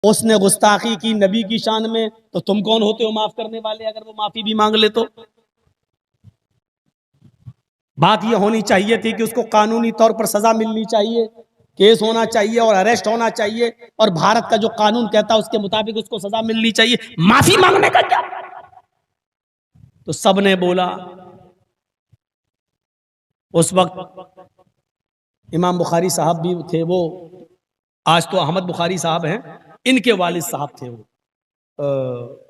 उसने गुस्ताखी की नबी की शान में, तो तुम कौन होते हो माफ करने वाले अगर वो माफी भी मांग ले तो? बात यह होनी चाहिए थी कि उसको कानूनी तौर पर सजा मिलनी चाहिए, केस होना चाहिए और अरेस्ट होना चाहिए, और भारत का जो कानून कहता है उसके मुताबिक उसको सजा मिलनी चाहिए। माफी मांगने का क्या? तो सबने बोला। उस वक्त इमाम बुखारी साहब भी थे, वो आज तो अहमद बुखारी साहब हैं, इनके वालिद साहब थे वो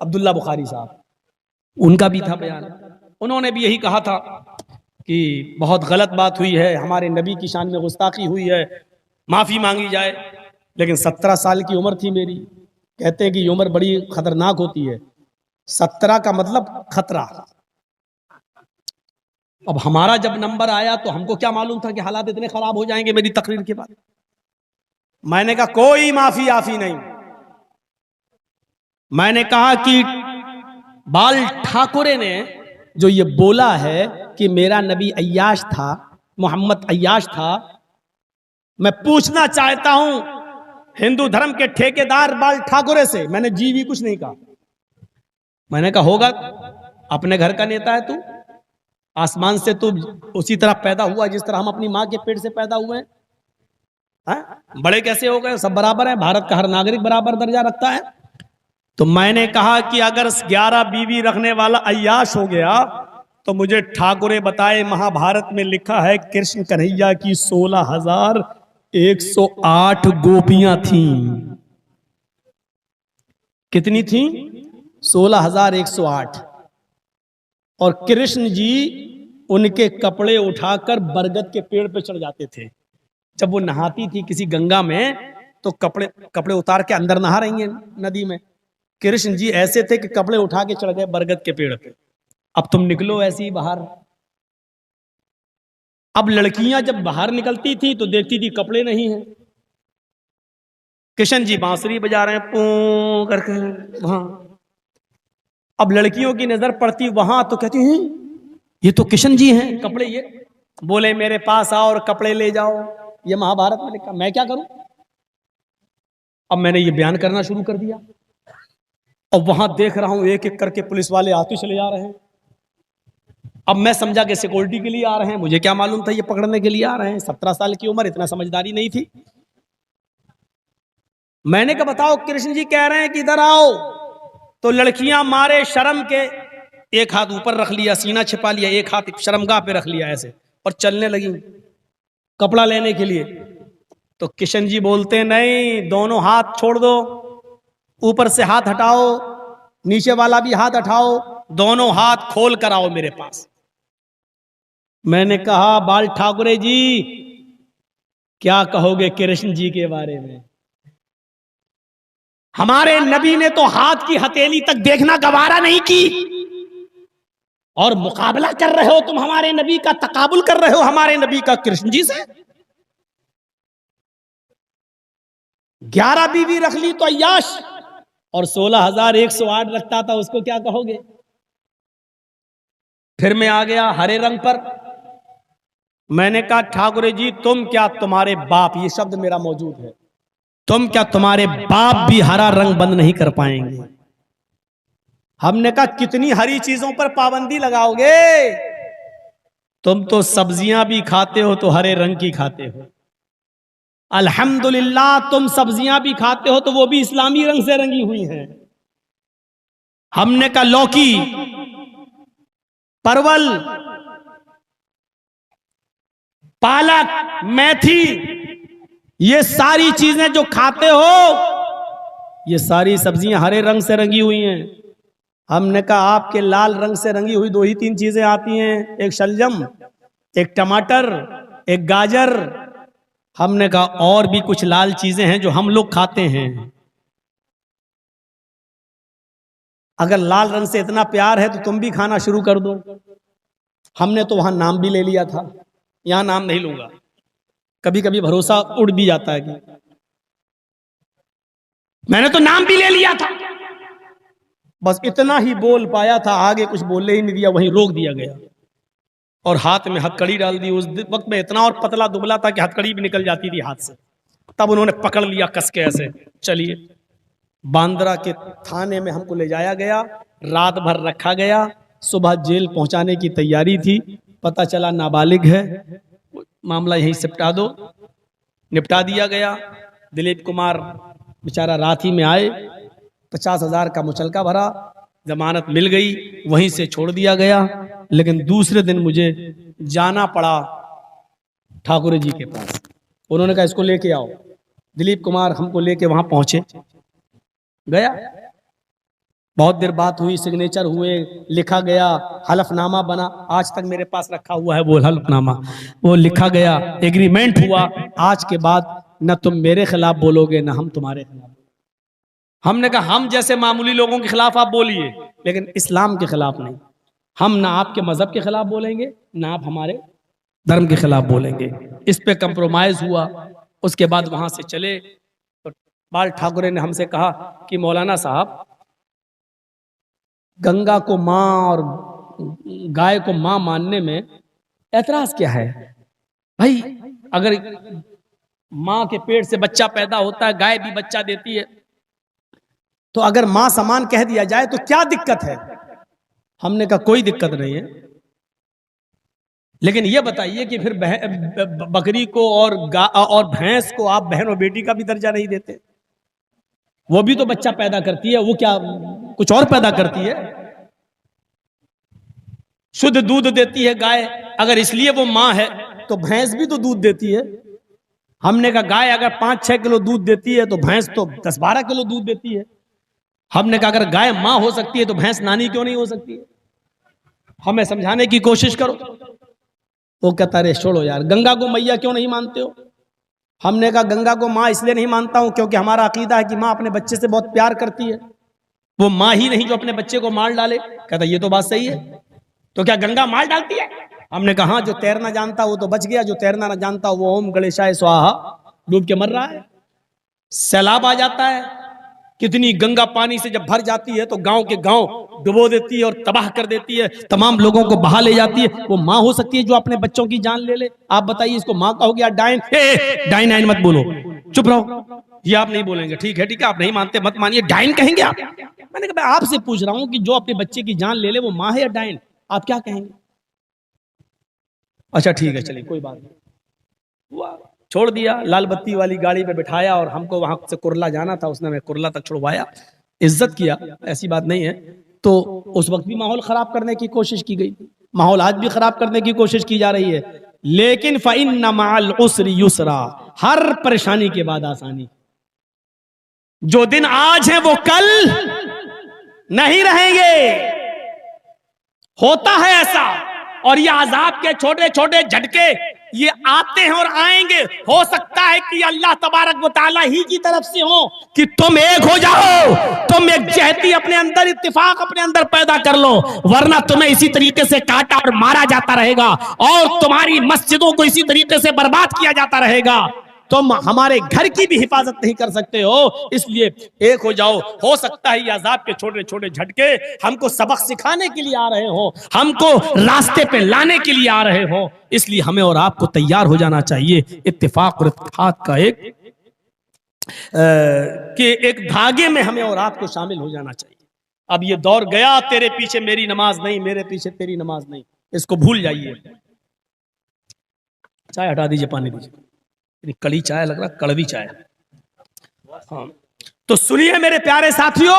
अब्दुल्ला बुखारी साहब, उनका भी था बयान। उन्होंने भी यही कहा था कि बहुत गलत बात हुई है, हमारे नबी की शान में गुस्ताखी हुई है, माफी मांगी जाए। लेकिन 17 साल की उम्र थी मेरी। कहते हैं कि ये उम्र बड़ी खतरनाक होती है। 17 का मतलब खतरा। अब हमारा जब नंबर आया तो हमको क्या मालूम था कि हालात इतने खराब हो जाएंगे मेरी तकरीर के बाद। मैंने कहा कोई माफी आफी नहीं। मैंने कहा कि बाल ठाकुरे ने जो ये बोला है कि मेरा नबी अय्याश था, मोहम्मद अय्याश था, मैं पूछना चाहता हूं हिंदू धर्म के ठेकेदार बाल ठाकुरे से, मैंने जी भी कुछ नहीं कहा। मैंने कहा होगा, अपने घर का नेता है तू, आसमान से तू उसी तरह पैदा हुआ जिस तरह हम अपनी मां के पेट से पैदा हुए हैं। बड़े कैसे हो गए? सब बराबर है, भारत का हर नागरिक बराबर दर्जा रखता है। तो मैंने कहा कि अगर 11 बीवी रखने वाला अय्याश हो गया तो मुझे ठाकुरे बताए महाभारत में लिखा है कृष्ण कन्हैया की 16,108 गोपियां थीं। कितनी थीं? 16,108। और कृष्ण जी उनके कपड़े उठाकर बरगद के पेड़ पे चढ़ जाते थे। जब वो नहाती थी किसी गंगा में तो कपड़े उतार के अंदर नहा रही हैं नदी में, कृष्ण जी ऐसे थे कि कपड़े उठा के चढ़ गए बरगद के पेड़ पे। अब तुम निकलो ऐसे ही बाहर। अब लड़कियां जब बाहर निकलती थी तो देखती थी कपड़े नहीं हैं। कृष्ण जी बांसुरी बजा रहे हैं पू करके वहां। अब लड़कियों की नजर पड़ती वहां तो कहती हैं ये तो कृष्ण जी हैं, कपड़े ये। बोले मेरे पास आओ और कपड़े ले जाओ, ये महाभारत में लिखा। मैं क्या करूं? अब मैंने ये बयान करना शुरू कर दिया और वहां देख रहा हूं एक एक करके पुलिस वाले आते चले जा रहे हैं। अब मैं समझा कि सिक्योरिटी के लिए आ रहे हैं, मुझे क्या मालूम था ये पकड़ने के लिए आ रहे हैं। 17 साल की उम्र, इतना समझदारी नहीं थी। मैंने कहा बताओ, कृष्ण जी कह रहे हैं कि इधर आओ। तो लड़कियां मारे शर्म के एक हाथ ऊपर रख लिया, सीना छिपा लिया, एक हाथ शर्मगाह पे रख लिया ऐसे, और चलने लगी कपड़ा लेने के लिए। तो किशन जी बोलते नहीं, दोनों हाथ छोड़ दो, ऊपर से हाथ हटाओ, नीचे वाला भी हाथ हटाओ, दोनों हाथ खोल कर आओ मेरे पास। मैंने कहा बाल ठाकुरे जी क्या कहोगे कृष्ण जी के बारे में? हमारे नबी ने तो हाथ की हथेली तक देखना गवारा नहीं की, और मुकाबला कर रहे हो तुम हमारे नबी का, तकाबुल कर रहे हो हमारे नबी का कृष्ण जी से। 11 बीवी रख ली तो अय्याश, और 16,108 रखता था, उसको क्या कहोगे? फिर मैं आ गया हरे रंग पर। मैंने कहा ठाकुरे जी तुम क्या, तुम्हारे बाप, ये शब्द मेरा मौजूद है, तुम क्या, तुम्हारे बाप भी हरा रंग बंद नहीं कर पाएंगे। हमने कहा कितनी हरी चीजों पर पाबंदी लगाओगे? तुम तो सब्जियां भी खाते हो तो हरे रंग की खाते हो। अल्हम्दुलिल्लाह तुम सब्जियां भी खाते हो तो वो भी इस्लामी रंग से रंगी हुई हैं। हमने कहा लौकी, परवल, पालक, मेथी, ये सारी चीजें जो खाते हो, ये सारी सब्जियां हरे रंग से रंगी हुई हैं। हमने कहा आपके लाल रंग से रंगी हुई 2 ही 3 चीजें आती हैं, एक शलजम, एक टमाटर, एक गाजर। हमने कहा और भी कुछ लाल चीजें हैं जो हम लोग खाते हैं। अगर लाल रंग से इतना प्यार है तो तुम भी खाना शुरू कर दो। हमने तो वहां नाम भी ले लिया था, यहां नाम नहीं लूंगा, कभी कभी भरोसा उड़ भी जाता है कि मैंने तो नाम भी ले लिया था। बस इतना ही बोल पाया था, आगे कुछ बोलने ही नहीं दिया, वहीं रोक दिया गया और हाथ में हथकड़ी डाल दी। उस वक्त में इतना और पतला दुबला था कि हथकड़ी भी निकल जाती थी हाथ से। तब उन्होंने पकड़ लिया कस के ऐसे, चलिए। बांद्रा के थाने में हमको ले जाया गया, रात भर रखा गया, सुबह जेल पहुंचाने की तैयारी थी, पता चला नाबालिग है, मामला यहीं सिपटा दो, निपटा दिया गया। दिलीप कुमार बेचारा रात ही में आए, 50,000 का मुचलका भरा, जमानत मिल गई, वहीं से छोड़ दिया गया। लेकिन दूसरे दिन मुझे जाना पड़ा ठाकुर जी के पास। उन्होंने कहा इसको लेके आओ। दिलीप कुमार हमको लेके वहां पहुंचे, गया, बहुत देर बात हुई, सिग्नेचर हुए, लिखा गया, हलफनामा बना, आज तक मेरे पास रखा हुआ है वो हलफनामा, वो लिखा गया, एग्रीमेंट हुआ, आज के बाद न तुम मेरे खिलाफ बोलोगे न हम तुम्हारे खिलाफ। हमने कहा हम जैसे मामूली लोगों के खिलाफ आप बोलिए, लेकिन इस्लाम के खिलाफ नहीं। हम ना आपके मजहब के खिलाफ बोलेंगे, ना आप हमारे धर्म के खिलाफ बोलेंगे। इस पे कंप्रोमाइज हुआ। उसके बाद वहां से चले तो बाल ठाकुरे ने हमसे कहा कि मौलाना साहब, गंगा को माँ और गाय को माँ मानने में ऐतराज क्या है भाई? अगर माँ के पेट से बच्चा पैदा होता है, गाय भी बच्चा देती है, तो अगर माँ समान कह दिया जाए तो क्या दिक्कत है? हमने कहा कोई दिक्कत नहीं है, लेकिन यह बताइए कि फिर बकरी को और भैंस को आप बहन और बेटी का भी दर्जा नहीं देते? वो भी तो बच्चा पैदा करती है, वो क्या कुछ और पैदा करती है? शुद्ध दूध देती है गाय, अगर इसलिए वो माँ है तो भैंस भी तो दूध देती है। हमने कहा गाय अगर 5-6 किलो दूध देती है तो भैंस तो 10-12 किलो दूध देती है। हमने कहा अगर गाय माँ हो सकती है तो भैंस नानी क्यों नहीं हो सकती है? हमें समझाने की कोशिश करो। वो कहता अरे छोड़ो यार, गंगा को मैया क्यों नहीं मानते हो? हमने कहा गंगा को माँ इसलिए नहीं मानता हूं क्योंकि हमारा अकीदा है कि माँ अपने बच्चे से बहुत प्यार करती है, वो माँ ही नहीं जो अपने बच्चे को मार डाले। कहता ये तो बात सही है, तो क्या गंगा मार डालती है? हमने कहा हाँ, जो तैरना जानता वो तो बच गया, जो तैरना ना जानता वो ओम गणेशाय स्वाहा डूब के मर रहा है। सैलाब आ जाता है, कितनी गंगा पानी से जब भर जाती है तो गांव के गांव डुबो देती है और तबाह कर देती है, तमाम लोगों को बहा ले जाती है। वो माँ हो सकती है जो अपने बच्चों की जान ले ले? आप बताइए, इसको माँ कहोगे या डाइन? डाइन आइन मत बोलो, चुप रहो। ये आप नहीं बोलेंगे, ठीक है आप नहीं मानते मत मानिए, डाइन कहेंगे आप? मैंने कहा मैं आपसे पूछ रहा हूं कि जो अपने बच्चे की जान ले ले वो माँ है या डाइन? आप क्या कहेंगे? अच्छा ठीक है, चलिए कोई बात नहीं। छोड़ दिया, लाल बत्ती वाली गाड़ी पे बिठाया और हमको वहां से कुरला जाना था, उसने हमें कुरला तक छुड़वाया, इज्जत किया, ऐसी बात नहीं है। तो उस वक्त भी माहौल खराब करने की कोशिश की गई, माहौल आज भी खराब करने की कोशिश की जा रही है। लेकिन फ़इन्न मअल उसरि युसरा, हर परेशानी के बाद आसानी। जो दिन आज है वो कल नहीं रहेंगे, होता है ऐसा। और ये अजाब के छोटे छोटे झटके ये आते हैं और आएंगे। हो सकता है कि अल्लाह तबारक व तआला ही की तरफ से हो कि तुम एक हो जाओ, तुम एक जहती अपने अंदर, इत्तिफाक अपने अंदर पैदा कर लो, वरना तुम्हें इसी तरीके से काटा और मारा जाता रहेगा और तुम्हारी मस्जिदों को इसी तरीके से बर्बाद किया जाता रहेगा। तुम हमारे घर की भी हिफाजत नहीं कर सकते हो, इसलिए एक हो जाओ। हो सकता है ये अजाब के छोटे छोटे झटके हमको सबक सिखाने के लिए आ रहे हो, हमको रास्ते पे लाने के लिए आ रहे हो, इसलिए हमें और आपको तैयार हो जाना चाहिए। इत्तिफाक और इत्तेहाद का एक धागे में हमें और आपको शामिल हो जाना चाहिए। अब ये दौर गया, तेरे पीछे मेरी नमाज नहीं, मेरे पीछे तेरी नमाज नहीं, इसको भूल जाइए। चाय हटा दीजिए, पानी दीजिए, कड़ी चाय लग रहा, कड़वी चाय। हाँ, तो सुनिए मेरे प्यारे साथियों,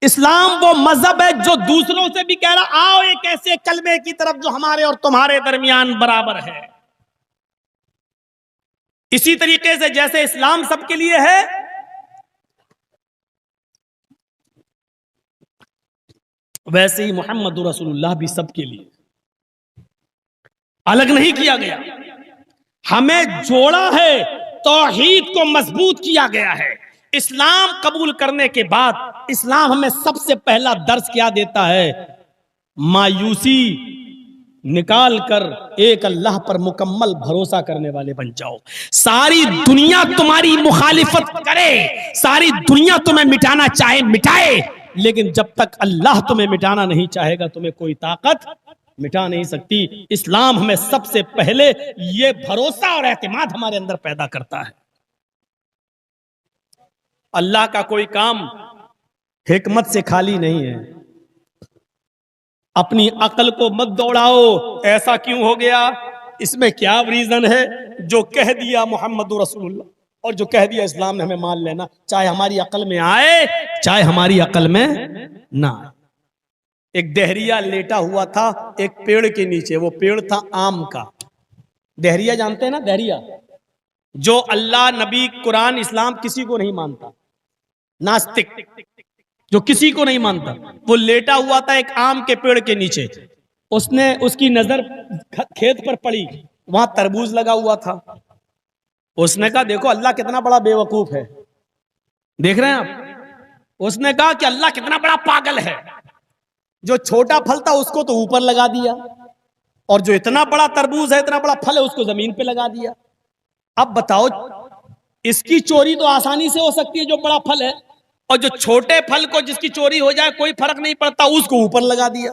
इस्लाम वो मजहब है जो दूसरों से भी कह रहा आओ एक ऐसे कलमे की तरफ जो हमारे और तुम्हारे दरमियान बराबर है। इसी तरीके से जैसे इस्लाम सबके लिए है, वैसे ही मोहम्मद रसूलुल्लाह भी सबके लिए, अलग नहीं किया गया। हमें जोड़ा है, तौहीद को मजबूत किया गया है। इस्लाम कबूल करने के बाद इस्लाम हमें सबसे पहला दर्स क्या देता है? मायूसी निकाल कर एक अल्लाह पर मुकम्मल भरोसा करने वाले बन जाओ। सारी दुनिया तुम्हारी मुखालिफत करे, सारी दुनिया तुम्हें मिटाना चाहे मिटाए, लेकिन जब तक अल्लाह तुम्हें मिटाना नहीं चाहेगा तुम्हें कोई ताकत मिटा नहीं सकती। इस्लाम हमें सबसे पहले ये भरोसा और एतमाद हमारे अंदर पैदा करता है। अल्लाह का कोई काम हिकमत से खाली नहीं है। अपनी अकल को मत दौड़ाओ, ऐसा क्यों हो गया, इसमें क्या रीजन है। जो कह दिया मोहम्मद रसूलुल्लाह और जो कह दिया इस्लाम ने, हमें मान लेना, चाहे हमारी अकल में आए चाहे हमारी अकल में ना आए। एक दहरिया लेटा हुआ था एक पेड़ के नीचे, वो पेड़ था आम का। दहरिया जानते हैं ना, दहरिया जो अल्लाह, नबी, कुरान, इस्लाम किसी को नहीं मानता, नास्तिक जो किसी को नहीं मानता, वो लेटा हुआ था एक आम के पेड़ के नीचे। उसकी नजर खेत पर पड़ी, वहां तरबूज लगा हुआ था। उसने कहा देखो अल्लाह कितना बड़ा बेवकूफ है, देख रहे हैं आप। उसने कहा कि अल्लाह कितना बड़ा पागल है, जो छोटा फल था उसको तो ऊपर लगा दिया, और जो इतना बड़ा तरबूज है, इतना बड़ा फल है, उसको जमीन पे लगा दिया। अब बताओ, इसकी चोरी तो आसानी से हो सकती है जो बड़ा फल है, और जो छोटे फल को जिसकी चोरी हो जाए कोई फर्क नहीं पड़ता, उसको ऊपर लगा दिया।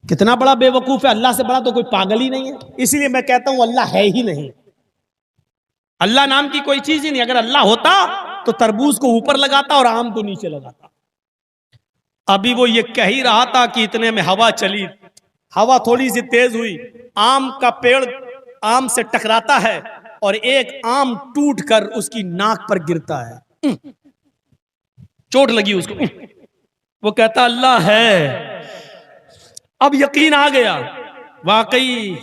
कितना बड़ा बेवकूफ है, अल्लाह से बड़ा तो कोई पागल ही नहीं है। इसलिए मैं कहता हूं अल्लाह है ही नहीं, अल्लाह नाम की कोई चीज ही नहीं। अगर अल्लाह होता तो तरबूज को ऊपर लगाता और आम को नीचे लगाता। अभी वो ये कह ही रहा था कि इतने में हवा चली, हवा थोड़ी सी तेज हुई, आम का पेड़ आम से टकराता है और एक आम टूटकर उसकी नाक पर गिरता है, चोट लगी उसको। वो कहता अल्लाह है। अब यकीन आ गया, वाकई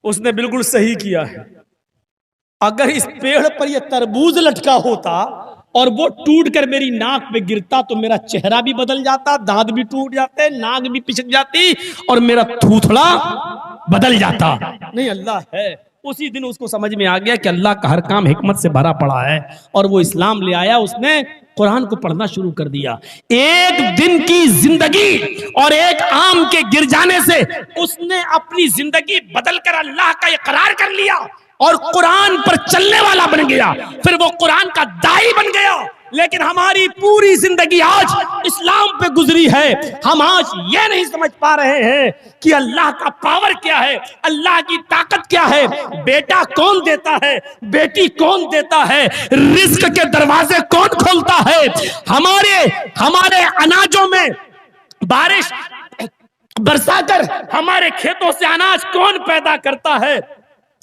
उसने बिल्कुल सही किया है। अगर इस पेड़ पर यह तरबूज लटका होता और वो टूट कर मेरी नाक पे गिरता तो मेरा चेहरा भी बदल जाता, दांत भी टूट जाते, नाक भी पिचक जाती और मेरा थूथड़ा बदल जाता। नहीं, अल्लाह है। उसी दिन उसको समझ में आ गया कि अल्लाह का हर काम हिकमत से भरा पड़ा है, और वो इस्लाम ले आया। उसने कुरान को पढ़ना शुरू कर दिया। एक दिन की जिंदगी और एक आम के गिर जाने से उसने अपनी जिंदगी बदलकर अल्लाह का इकरार कर लिया और कुरान पर चलने वाला बन गया। फिर वो कुरान का दाई बन गया। लेकिन हमारी पूरी जिंदगी आज इस्लाम पे गुजरी है। हम आज ये नहीं समझ पा रहे हैं कि अल्लाह का पावर क्या है, अल्लाह की ताकत क्या है, बेटा कौन देता है, बेटी कौन देता है, रिस्क के दरवाजे कौन खोलता है, हमारे अनाजों में बारिश बरसाकर हमारे खेतों से अनाज कौन पैदा करता है,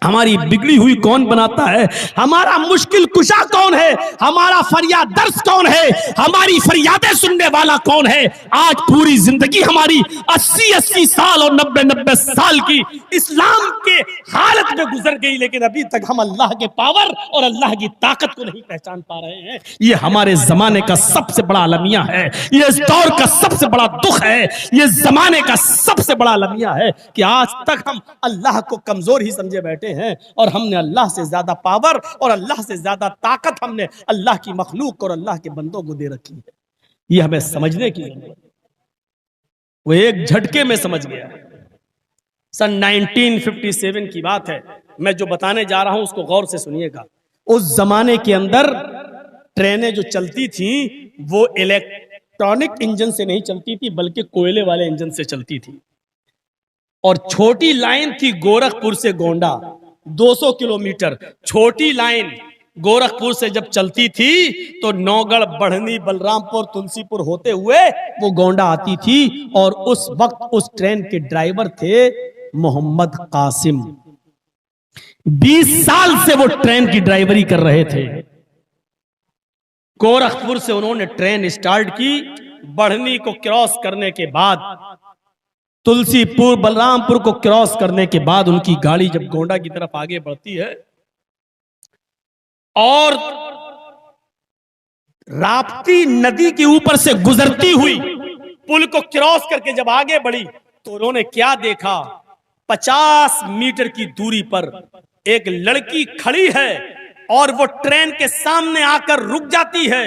हमारी बिगड़ी हुई कौन बनाता है, हमारा मुश्किल कुशा कौन है, हमारा फरियाद दर्द कौन है, हमारी फरियादें सुनने वाला कौन है। आज पूरी जिंदगी हमारी 80-80 साल और 90-90 साल की इस्लाम के हालत में गुजर गई, लेकिन अभी तक हम अल्लाह के पावर और अल्लाह की ताकत को नहीं पहचान पा रहे हैं। ये हमारे जमाने का सबसे बड़ा अलमिया है, ये इस दौर का सबसे बड़ा दुख है, ये जमाने का सबसे बड़ा अलमिया है कि आज तक हम अल्लाह को कमजोर ही समझे बैठे हैं, और हमने अल्लाह से ज्यादा पावर और अल्लाह से ज्यादा ताकत हमने अल्लाह की मखलूक और अल्लाह के बंदों को दे रखी है। ये हमें समझने की जरूरत है। वो एक झटके में समझ गया। सन 1957 की बात है। मैं जो बताने जा रहा हूं उसको गौर से सुनिएगा। उस जमाने के अंदर ट्रेनें जो चलती थी वो इलेक्ट्रॉनिक इंजन से नहीं चलती थी, बल्कि कोयले वाले इंजन से चलती थी। और छोटी लाइन थी गोरखपुर से गोंडा, 200 किलोमीटर छोटी लाइन गोरखपुर से जब चलती थी तो नौगढ़, बढ़नी, बलरामपुर, तुलसीपुर होते हुए वो गोंडा आती थी। और उस वक्त उस ट्रेन के ड्राइवर थे मोहम्मद कासिम। 20 साल से वो ट्रेन की ड्राइवरी कर रहे थे। गोरखपुर से उन्होंने ट्रेन स्टार्ट की। बढ़नी को क्रॉस करने के बाद, तुलसीपुर, बलरामपुर को क्रॉस करने के बाद उनकी गाड़ी जब गोंडा की तरफ आगे बढ़ती है और राप्ती नदी के ऊपर से गुजरती हुई पुल को क्रॉस करके जब आगे बढ़ी तो उन्होंने क्या देखा, 50 मीटर की दूरी पर एक लड़की खड़ी है और वो ट्रेन के सामने आकर रुक जाती है,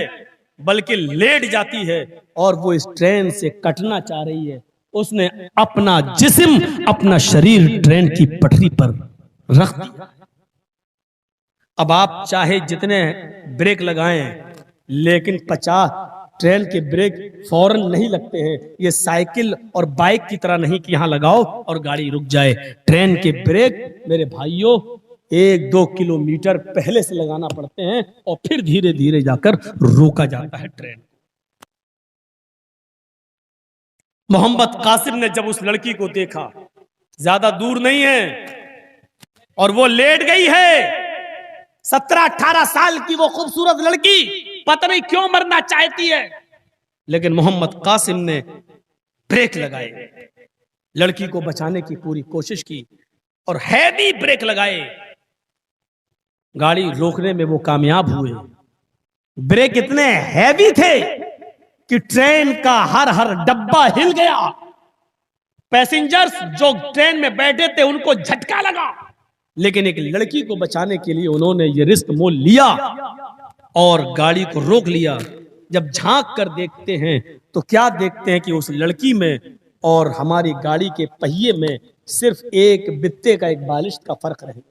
बल्कि लेट जाती है, और वो इस ट्रेन से कटना चाह रही है। उसने अपना जिस्म, अपना शरीर ट्रेन की पटरी पर रख दिया। अब आप चाहे जितने ब्रेक लगाएं, लेकिन 50 ट्रेन के ब्रेक फौरन नहीं लगते हैं। ये साइकिल और बाइक की तरह नहीं कि यहां लगाओ और गाड़ी रुक जाए। ट्रेन के ब्रेक मेरे भाइयों 1-2 किलोमीटर पहले से लगाना पड़ते हैं और फिर धीरे धीरे जाकर रोका जाता है ट्रेन। मोहम्मद कासिम ने जब उस लड़की को देखा, ज्यादा दूर नहीं है और वो लेट गई है, 17-18 साल की वो खूबसूरत लड़की, पता नहीं क्यों मरना चाहती है, लेकिन मोहम्मद कासिम ने ब्रेक लगाए, लड़की को बचाने की पूरी कोशिश की और हैवी ब्रेक लगाए। गाड़ी रोकने में वो कामयाब हुए। ब्रेक इतने हैवी थे कि ट्रेन का हर हर डब्बा हिल गया। पैसेंजर्स जो ट्रेन में बैठे थे उनको झटका लगा, लेकिन एक लड़की को बचाने के लिए उन्होंने ये रिस्क मोल लिया और गाड़ी को रोक लिया। जब झांक कर देखते हैं तो क्या देखते हैं कि उस लड़की में और हमारी गाड़ी के पहिए में सिर्फ एक बित्ते का, एक बालिश का फर्क रहे,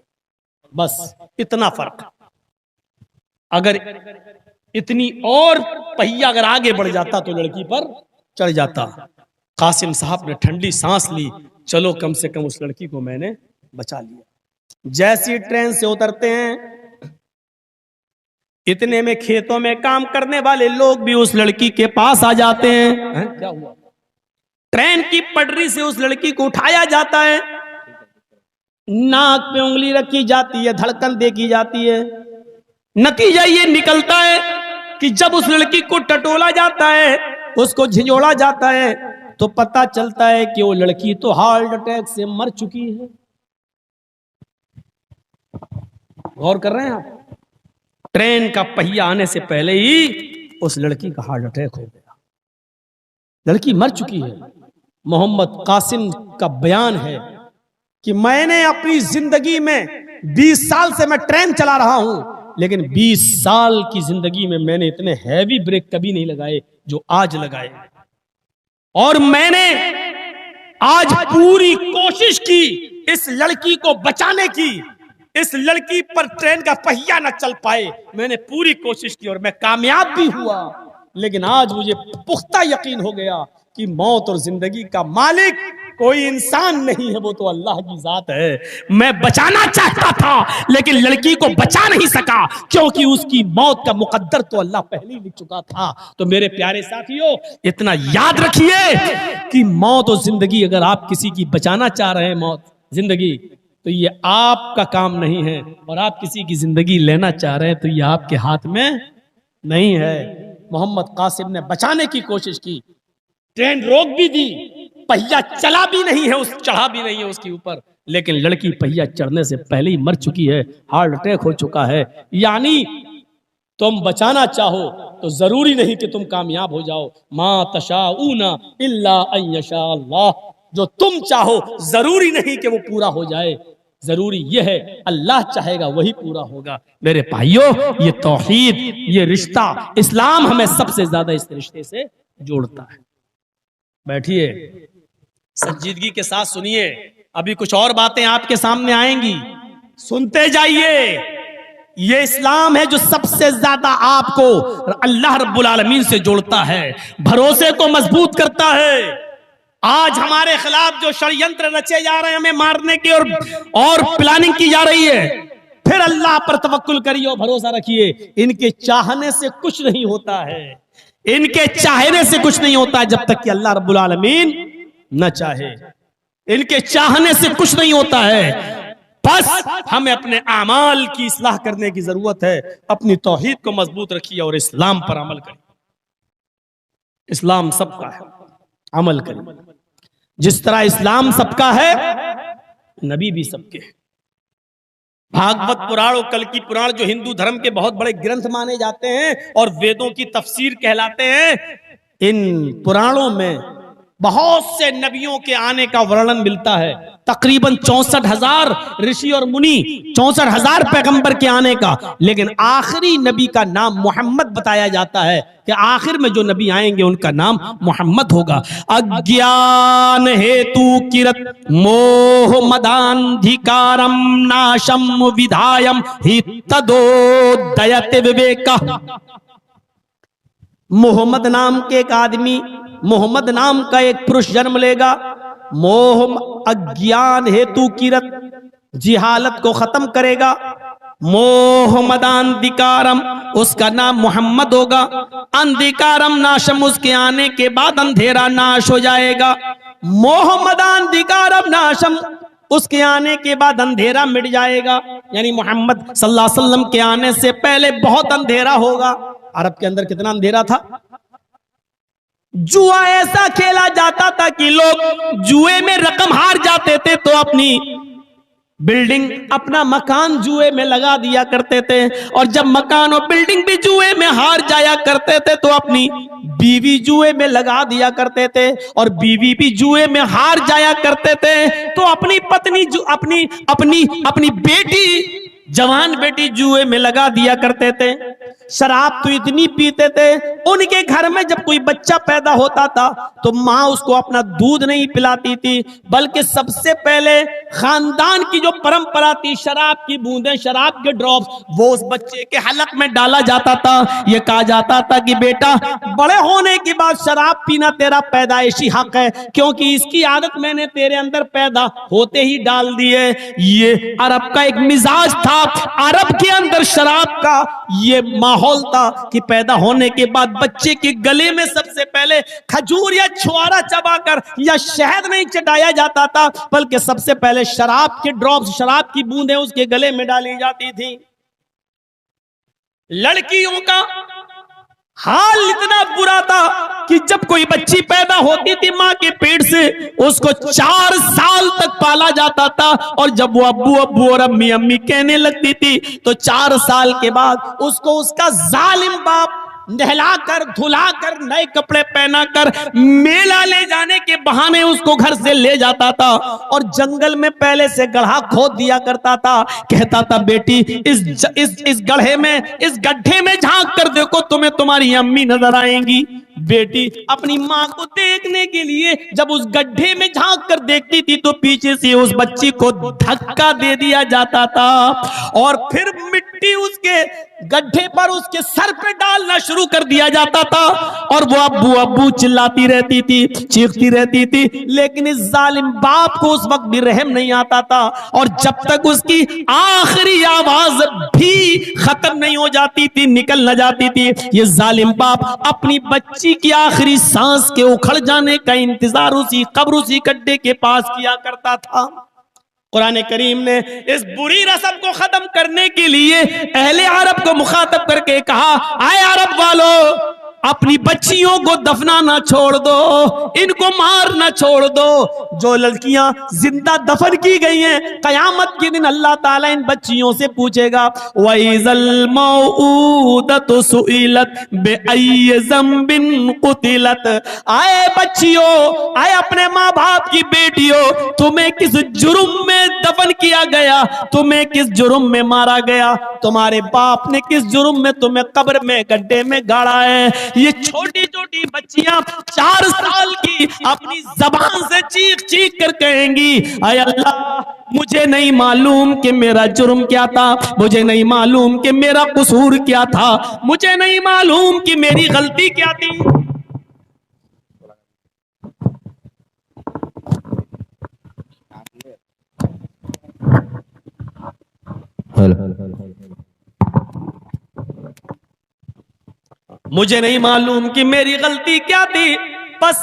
बस इतना फर्क। अगर इतनी और पहिया अगर आगे बढ़ जाता तो लड़की पर चढ़ जाता। कासिम साहब ने ठंडी सांस ली, चलो कम से कम उस लड़की को मैंने बचा लिया। जैसी ट्रेन से उतरते हैं, इतने में खेतों में काम करने वाले लोग भी उस लड़की के पास आ जाते हैं। क्या हुआ? ट्रेन की पटरी से उस लड़की को उठाया जाता है, नाक पे उंगली रखी जाती है, धड़कन देखी जाती है। नतीजा ये निकलता है कि जब उस लड़की को टटोला जाता है, उसको झिझोड़ा जाता है, तो पता चलता है कि वो लड़की तो हार्ट अटैक से मर चुकी है। गौर कर रहे हैं आप? ट्रेन का पहिया आने से पहले ही उस लड़की का हार्ट अटैक हो गया, लड़की मर चुकी है। मोहम्मद कासिम का बयान है कि मैंने अपनी जिंदगी में 20 साल से मैं ट्रेन चला रहा हूं, लेकिन 20 साल की जिंदगी में मैंने इतने हैवी ब्रेक कभी नहीं लगाए जो आज लगाए। और मैंने आज पूरी कोशिश की इस लड़की को बचाने की। इस लड़की पर ट्रेन का पहिया न चल पाए, मैंने पूरी कोशिश की और मैं कामयाब भी हुआ। लेकिन आज मुझे पुख्ता यकीन हो गया कि मौत और जिंदगी का मालिक कोई इंसान नहीं है, वो तो अल्लाह की जात है। मैं बचाना चाहता था लेकिन लड़की को बचा नहीं सका, क्योंकि उसकी मौत का मुकद्दर तो अल्लाह पहले ही लिख चुका था। तो मेरे प्यारे साथियों, इतना याद रखिए कि मौत और जिंदगी, अगर आप किसी की बचाना चाह रहे हैं मौत जिंदगी, तो ये आपका काम नहीं है, और आप किसी की जिंदगी लेना चाह रहे हैं तो ये आपके हाथ में नहीं है। मोहम्मद कासिम ने बचाने की कोशिश की, ट्रेन रोक भी दी, पहिया चला भी नहीं है, उस चढ़ा भी नहीं है उसके ऊपर, लेकिन लड़की पहिया चढ़ने से पहले ही मर चुकी है, हार्ट अटैक हो चुका है। यानी तुम बचाना चाहो तो जरूरी नहीं कि तुम कामयाब हो जाओ। मा तशाऊना इल्ला अन यशा अल्लाह, जो तुम चाहो जरूरी नहीं कि वो पूरा हो जाए, जरूरी यह है अल्लाह चाहेगा वही पूरा होगा। मेरे भाइयों, ये तौहीद, ये रिश्ता, इस्लाम हमें सबसे ज्यादा इस रिश्ते से जोड़ता है। बैठिए, संजीदगी के साथ सुनिए, अभी कुछ और बातें आपके सामने आएंगी, सुनते जाइए। ये इस्लाम है जो सबसे ज्यादा आपको अल्लाह रब्बुल आलमीन से जोड़ता है, भरोसे को मजबूत करता है। आज हमारे खिलाफ जो षड्यंत्र रचे जा रहे हैं, हमें मारने की और प्लानिंग की जा रही है, फिर अल्लाह पर तवक्कुल करिए और भरोसा रखिए। इनके चाहने से कुछ नहीं होता है, इनके चाहने से कुछ नहीं होता है जब तक कि अल्लाह रब्बुल आलमीन न चाहे। इनके चाहने से कुछ नहीं होता है, बस हमें अपने आमाल की इस्लाह करने की जरूरत है। अपनी तौहीद को मजबूत रखिए और इस्लाम पर अमल करिए। इस्लाम सबका है, अमल करिए। जिस तरह इस्लाम सबका है, नबी भी सबके हैं। भागवत पुराण और कल की पुराण जो हिंदू धर्म के बहुत बड़े ग्रंथ माने जाते हैं और वेदों की तफसीर कहलाते हैं, इन पुराणों में बहुत से नबियों के आने का वर्णन मिलता है। तकरीबन 64,000 ऋषि और मुनि, 64,000 पैगंबर के आने का, लेकिन आखिरी नबी का नाम मोहम्मद बताया जाता है कि आखिर में जो नबी आएंगे उनका नाम मोहम्मद होगा। अज्ञान हेतु किरत मोह मदांधिकारम नाशम विधायम हि तदोदयत विवेका। मोहम्मद नाम के एक आदमी, मोहम्मद नाम का एक पुरुष जन्म लेगा। मोह अज्ञान हेतु किरत, जिहालत को खत्म करेगा। मोहम्मदांधिकारम, उसका नाम मोहम्मद होगा। अंधिकारम नाशम, उसके आने के बाद अंधेरा नाश हो जाएगा। मोहम्मदांधिकारम नाशम, उसके आने के बाद अंधेरा मिट जाएगा। यानी मोहम्मद सल्लल्लाहु अलैहि वसल्लम के आने से पहले बहुत अंधेरा होगा। अरब के अंदर कितना अंधेरा था। जुआ ऐसा खेला जाता था कि लोग जुए में रकम हार जाते थे तो अपनी बिल्डिंग, अपना मकान जुए में लगा दिया करते थे। और जब मकान और बिल्डिंग भी जुए में हार जाया करते थे तो अपनी बीवी जुए में लगा दिया करते थे। और बीवी भी जुए में हार जाया करते थे तो अपनी पत्नी अपनी अपनी अपनी बेटी, जवान बेटी जुए में लगा दिया करते थे। शराब तो इतनी पीते थे, उनके घर में जब कोई बच्चा पैदा होता था तो माँ उसको अपना दूध नहीं पिलाती थी, बल्कि सबसे पहले खानदान की जो परंपरा थी, शराब की बूंदें, शराब के ड्रॉप्स, वो उस बच्चे के हलक में डाला जाता था। यह कहा जाता था कि बेटा, बड़े होने के बाद शराब पीना तेरा पैदाइशी हक है, क्योंकि इसकी आदत मैंने तेरे अंदर पैदा होते ही डाल दी है। ये अरब का एक मिजाज था। अरब के अंदर शराब का ये माहौल था कि पैदा होने के बाद बच्चे के गले में सबसे पहले खजूर या छुआरा चबाकर या शहद नहीं चटाया जाता था, बल्कि सबसे पहले शराब के ड्रॉप्स, शराब की बूंदें उसके गले में डाली जाती थी। लड़कियों का हाल इतना बुरा था कि जब कोई बच्ची पैदा होती थी मां के पेट से, उसको 4 साल तक पाला जाता था। और जब वो अब्बू अब्बू और अम्मी अम्मी कहने लगती थी तो 4 साल के बाद उसको उसका जालिम बाप नहलाकर धुलाकर नए कपड़े पहनाकर मेला ले जाने के बहाने उसको घर से ले जाता था और जंगल में पहले से गड्ढा खोद दिया करता था। कहता था, बेटी इस गड्ढे में, इस गड्ढे में झांक कर देखो, तुम्हें तुम्हारी अम्मी नजर आएंगी। बेटी अपनी माँ को देखने के लिए जब उस गड्ढे में झांक कर देखती थी तो पीछे से उस बच्ची को धक्का दे दिया जाता था और फिर मिट्टी उसके गड्ढे पर उसके सर पे डालना शुरू कर दिया जाता था और वो अब्बू अब्बू चिल्लाती रहती थी, चीखती रहती थी। लेकिन इस जालिम बाप को उस वक्त भी रहम नहीं आता था और जब तक उसकी आखिरी आवाज भी खत्म नहीं हो जाती थी, निकल न जाती थी, ये जालिम बाप अपनी बच्ची की आखिरी सांस के उखड़ जाने का इंतजार उसी कब्र, उसी गड्ढे के पास किया करता था। कुरान करीम ने इस बुरी रस्म को खत्म करने के लिए अहले अरब को मुखातब करके कहा, आए अरब वालों, अपनी बच्चियों को दफनाना छोड़ दो, इनको मारना छोड़ दो। जो लड़कियां जिंदा दफन की गई हैं, कयामत के दिन अल्लाह ताला इन बच्चियों से पूछेगा, वइज़ल मौऊदतु सुइलत बिअय्यि ज़ंबिन कुतिलत। आए बच्चियों, आए अपने माँ बाप की बेटियों, तुम्हें किस जुर्म में दफन किया गया, तुम्हें किस जुर्म में मारा गया, तुम्हारे बाप ने किस जुर्म में तुम्हें कब्र में गड्ढे में गाड़ा है। ये छोटी छोटी बच्चियां 4 साल की अपनी जबान से चीख चीख कर कहेंगी, आय अल्लाह, मुझे नहीं मालूम कि मेरा जुर्म क्या था, मुझे नहीं मालूम कि मेरा कसूर क्या था, मुझे नहीं मालूम कि मेरी गलती क्या थी। मुझे नहीं मालूम कि मेरी गलती क्या थी, बस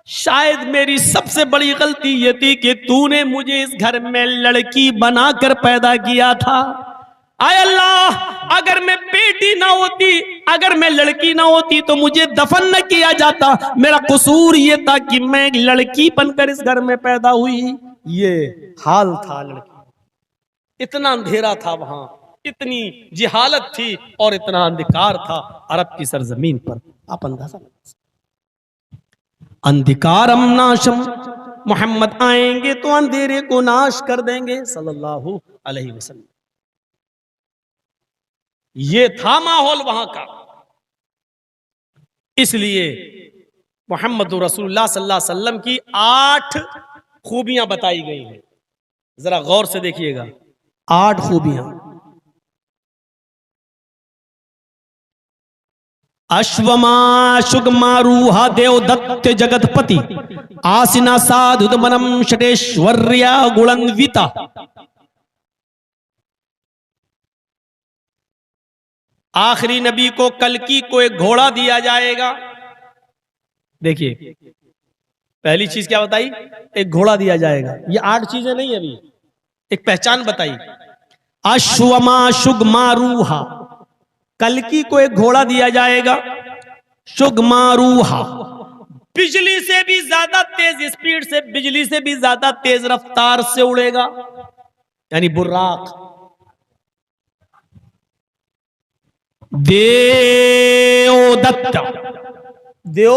शायद मेरी सबसे बड़ी गलती ये थी कि तूने मुझे इस घर में लड़की बनाकर पैदा किया था। आय अल्लाह, अगर मैं बेटी ना होती, अगर मैं लड़की ना होती तो मुझे दफन न किया जाता। मेरा कसूर ये था कि मैं एक लड़की बनकर इस घर में पैदा हुई। ये हाल था लड़की। इतना अंधेरा था वहां, इतनी जिहालत थी और इतना अंधकार था अरब की सरजमीन पर। आप अंदाजा लगा, अंधकारम नाशम, मोहम्मद आएंगे तो अंधेरे को नाश कर देंगे सल्लल्लाहु अलैहि वसल्लम। ये था माहौल वहां का। इसलिए मोहम्मद रसूलुल्लाह सल्लल्लाहु अलैहि वसल्लम की 8 खूबियां बताई गई हैं। जरा गौर से देखिएगा, 8 खूबियां। अश्वमा शुगमारूहा देवदत्त जगतपति आसिना साधुदमनम षटेश्वर्या गुणन्विता आखिरी नबी को कल्कि को एक घोड़ा दिया जाएगा। देखिए पहली चीज क्या बताई, एक घोड़ा दिया जाएगा। ये 8 चीजें नहीं, अभी एक पहचान बताई। अश्वमा शुगमारूहा, कल्कि को एक घोड़ा दिया जाएगा। शुगमारूहा, बिजली से भी ज्यादा तेज स्पीड से, बिजली से भी ज्यादा तेज रफ्तार से उड़ेगा, यानी बुर्राक। देवदत्त, देव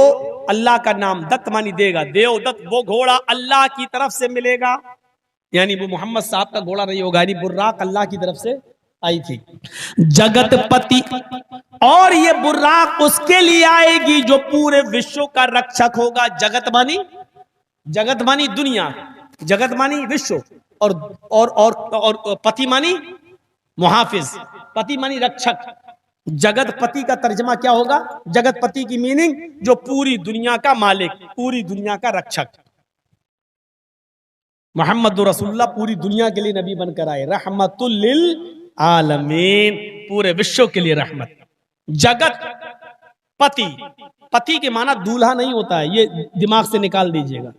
अल्लाह का नाम, दत्त मानी देगा, देवदत्त वो घोड़ा अल्लाह की तरफ से मिलेगा, यानी वो मोहम्मद साहब का घोड़ा नहीं होगा, यानी बुर्राक अल्लाह की तरफ से आई थी। जगतपति, और ये बुर्राक उसके लिए आएगी जो पूरे विश्व का रक्षक होगा। जगत मानी, जगत मानी दुनिया, जगत मानी विश्व, और पति मानी मुहाफिज, पति मानी रक्षक। जगतपति का तर्जमा क्या होगा? जगतपति की मीनिंग जो पूरी दुनिया का मालिक, पूरी दुनिया का रक्षक। मोहम्मद रसूलुल्लाह पूरी दुनिया के लिए नबी बनकर आए, रहमतुल लिल आलमीन, पूरे विश्व के लिए रहमत। जगत पति, पति के माना दूल्हा नहीं होता है, ये दिमाग से निकाल दीजिएगा।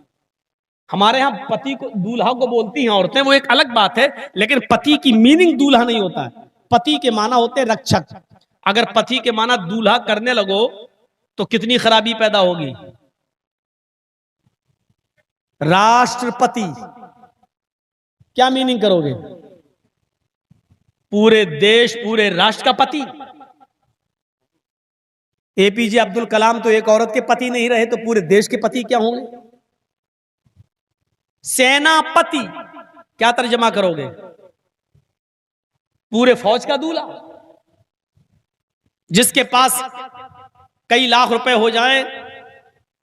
हमारे यहां पति को, दूल्हा को बोलती हैं औरतें, वो एक अलग बात है, लेकिन पति की मीनिंग दूल्हा नहीं होता है। पति के माना होते हैं रक्षक। अगर पति के माना दूल्हा करने लगो तो कितनी खराबी पैदा होगी। राष्ट्रपति क्या मीनिंग करोगे? पूरे देश, पूरे राष्ट्र का पति। एपीजे अब्दुल कलाम तो एक औरत के पति नहीं रहे, तो पूरे देश के पति क्या होंगे? सेनापति क्या तर्जमा करोगे? पूरे फौज का दूल्हा। जिसके पास कई लाख रुपए हो जाएं,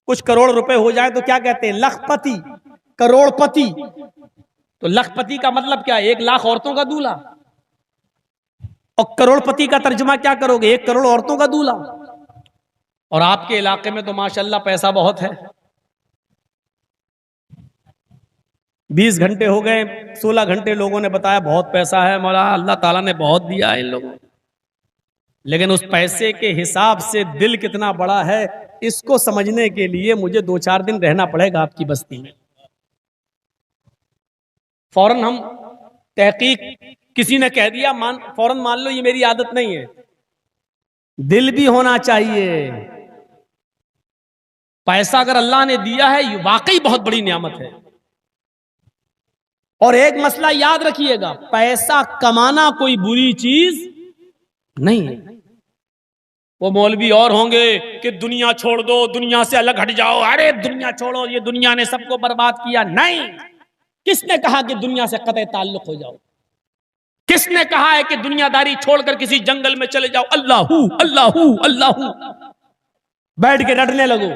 कुछ करोड़ रुपए हो जाएं, तो क्या कहते हैं? लखपति, करोड़पति। तो लखपति का मतलब क्या है? 1 लाख औरतों का दूल्हा। और करोड़पति का तर्जुमा क्या करोगे? 1 करोड़ औरतों का दूल्हा। और आपके इलाके में तो माशाल्लाह पैसा बहुत है। 20 घंटे हो गए, 16 घंटे लोगों ने बताया बहुत पैसा है, मौला अल्लाह ताला ने बहुत दिया है इन लोगों। लेकिन उस पैसे के हिसाब से दिल कितना बड़ा है, इसको समझने के लिए मुझे 2-4 दिन रहना पड़ेगा आपकी बस्ती में। फौरन हम तहकीक, किसी ने कह दिया फौरन मान लो, ये मेरी आदत नहीं है। दिल भी होना चाहिए। पैसा अगर अल्लाह ने दिया है, ये वाकई बहुत बड़ी नियामत है। और एक मसला याद रखिएगा, पैसा कमाना कोई बुरी चीज नहीं है। वो मौलवी और होंगे कि दुनिया छोड़ दो, दुनिया से अलग हट जाओ, अरे दुनिया छोड़ो, ये दुनिया ने सबको बर्बाद किया। नहीं, किसने कहा कि दुनिया से कतई ताल्लुक हो जाओ? किसने कहा है कि दुनियादारी छोड़कर किसी जंगल में चले जाओ, अल्लाहू अल्लाहू अल्लाहू बैठ के रटने लगो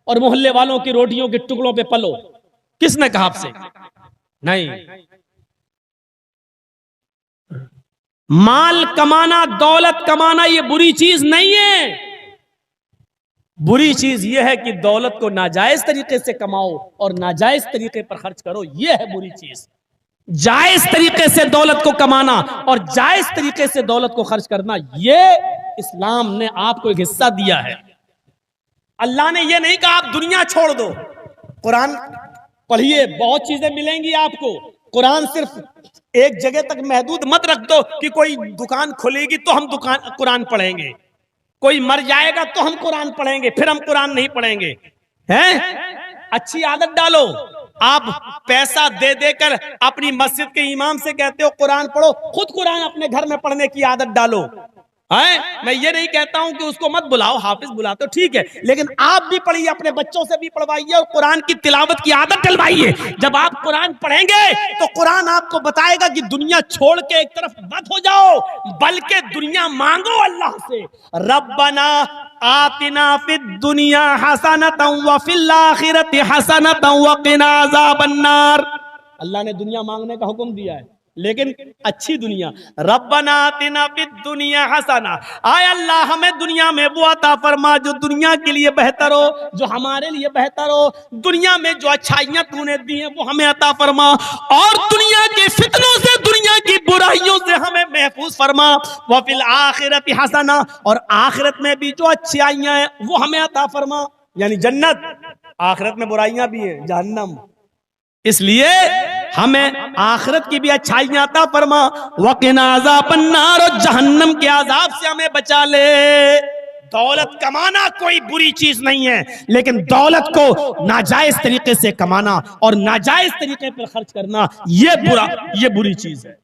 और मोहल्ले वालों की रोटियों के टुकड़ों पे पलो? किसने कहा आपसे? नहीं। माल कमाना, दौलत कमाना ये बुरी चीज नहीं है। बुरी चीज यह है कि दौलत को नाजायज तरीके से कमाओ और नाजायज तरीके पर खर्च करो, यह है बुरी चीज। जायज तरीके से दौलत को कमाना और जायज तरीके से दौलत को खर्च करना, यह इस्लाम ने आपको एक हिस्सा दिया है। अल्लाह ने यह नहीं कहा आप दुनिया छोड़ दो। कुरान पढ़िए, बहुत चीजें मिलेंगी आपको। कुरान सिर्फ एक जगह तक महदूद मत रख दो कि कोई दुकान खुलेगी तो हम कुरान पढ़ेंगे, कोई मर जाएगा तो हम कुरान पढ़ेंगे, फिर हम कुरान नहीं पढ़ेंगे। हैं? अच्छी आदत डालो। आप पैसा दे देकर अपनी मस्जिद के इमाम से कहते हो कुरान पढ़ो, खुद कुरान अपने घर में पढ़ने की आदत डालो। है? मैं ये नहीं कहता हूं कि उसको मत बुलाओ, हाफिज बुलाते हो ठीक है, लेकिन आप भी पढ़िए, अपने बच्चों से भी पढ़वाइए और कुरान की तिलावत की आदत डलवाइए। जब आप कुरान पढ़ेंगे तो कुरान आपको बताएगा कि दुनिया छोड़ के एक तरफ मत हो जाओ, बल्कि दुनिया मांगो अल्लाह से। रब्बना आतिना फिद दुनिया हसनतन व फिल आखिरति हसनतन व क़िना अज़ाबन्नार। अल्लाह ने दुनिया मांगने का हुक्म दिया है, लेकिन अच्छी दुनिया। रब्बना आतिना फिद दुनिया हसना, आय अल्लाह हमें दुनिया में वो अता फरमा जो दुनिया के लिए बेहतर हो, जो हमारे लिए बेहतर हो। दुनिया में जो अच्छाइयां तूने दी हैं वो हमें अता फरमा, और दुनिया के फितनों से, दुनिया की बुराइयों से हमें महफूज फरमा। व फिल आखिरति हसना, और आखिरत में भी जो अच्छाइयां हैं वो हमें अता फरमा, यानी जन्नत। आखिरत में बुराइयां भी हैं, जहन्नम। इसलिए हमें आखिरत की भी अच्छाइयां अता फरमा। वक़िना अज़ाबन नार, और जहन्नम के अजाब से हमें बचा ले। दौलत कमाना कोई बुरी चीज नहीं है, लेकिन दौलत को नाजायज तरीके से कमाना और नाजायज तरीके पर खर्च करना, ये बुरी चीज है।